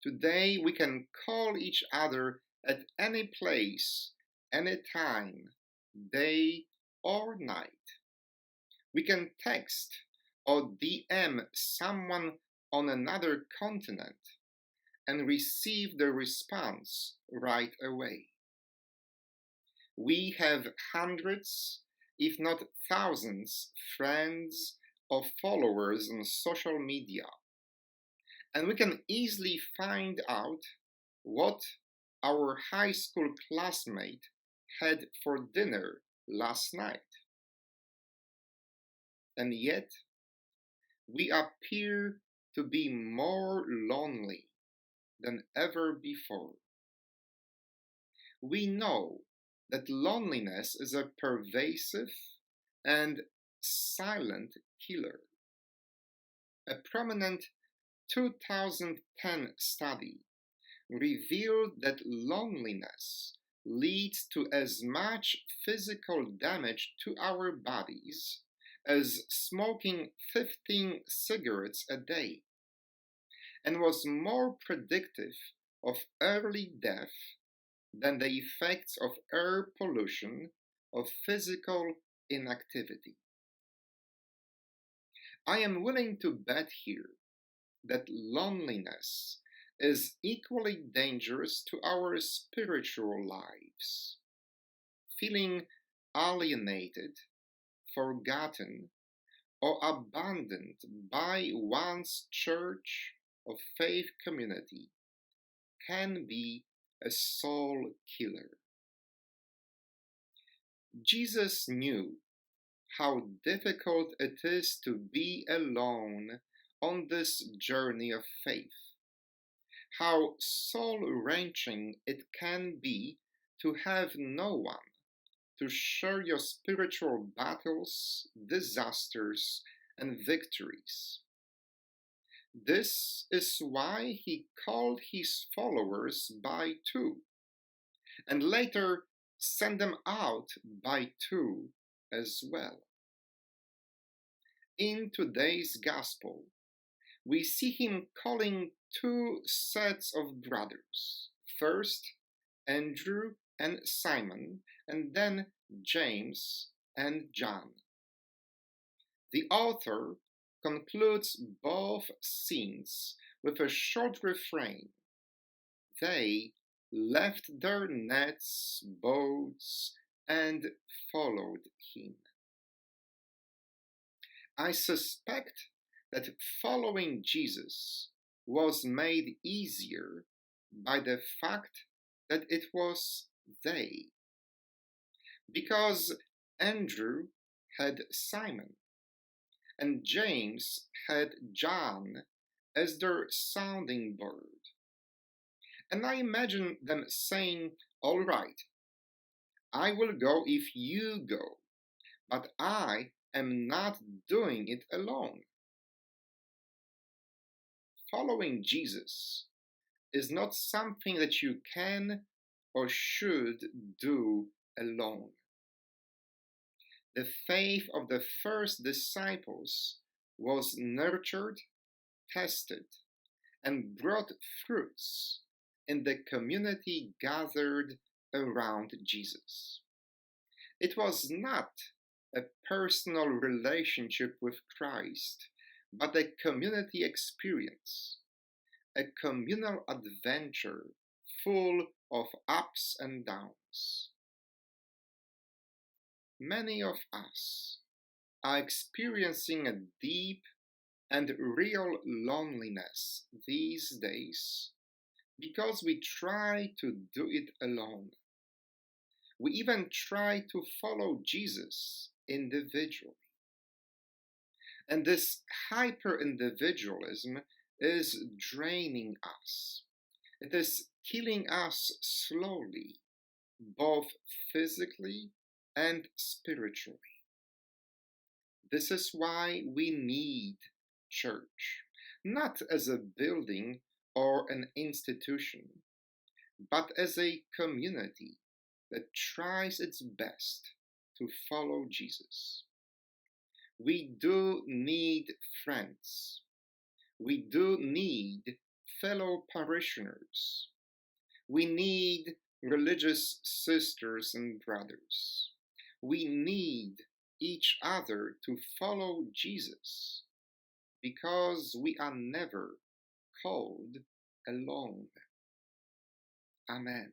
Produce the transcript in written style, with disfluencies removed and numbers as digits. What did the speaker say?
Today we can call each other at any place, any time, day or night. We can text or DM someone on another continent and receive the response right away. We have hundreds, if not thousands, friends or followers on social media, and we can easily find out what our high school classmate had for dinner last night. And yet, we appear to be more lonely than ever before. We know that loneliness is a pervasive and silent killer. A prominent 2010 study revealed that loneliness leads to as much physical damage to our bodies as smoking 15 cigarettes a day, and was more predictive of early death than the effects of air pollution or physical inactivity. I am willing to bet here that loneliness is equally dangerous to our spiritual lives. Feeling alienated, forgotten, or abandoned by one's church or faith community can be a soul killer. Jesus knew how difficult it is to be alone on this journey of faith, how soul-wrenching it can be to have no one to share your spiritual battles, disasters, and victories. This is why he called his followers by two, and later sent them out by two as well. In today's gospel, we see him calling two sets of brothers. First, Andrew and Simon, and then James and John. The author concludes both scenes with a short refrain. They left their nets, boats, and followed him. I suspect that following Jesus was made easier by the fact that it was they. Because Andrew had Simon, and James had John as their sounding board. And I imagine them saying, "All right, I will go if you go, but I am not doing it alone." Following Jesus is not something that you can or should do alone. The faith of the first disciples was nurtured, tested, and brought fruits in the community gathered around Jesus. It was not a personal relationship with Christ, but a community experience, a communal adventure full of ups and downs. Many of us are experiencing a deep and real loneliness these days because we try to do it alone. We even try to follow Jesus individually. And this hyper-individualism is draining us. It is killing us slowly, both physically and spiritually. This is why we need church, not as a building or an institution, but as a community that tries its best to follow Jesus. We do need friends. We do need fellow parishioners. We need religious sisters and brothers. We need each other to follow Jesus because we are never called alone. Amen.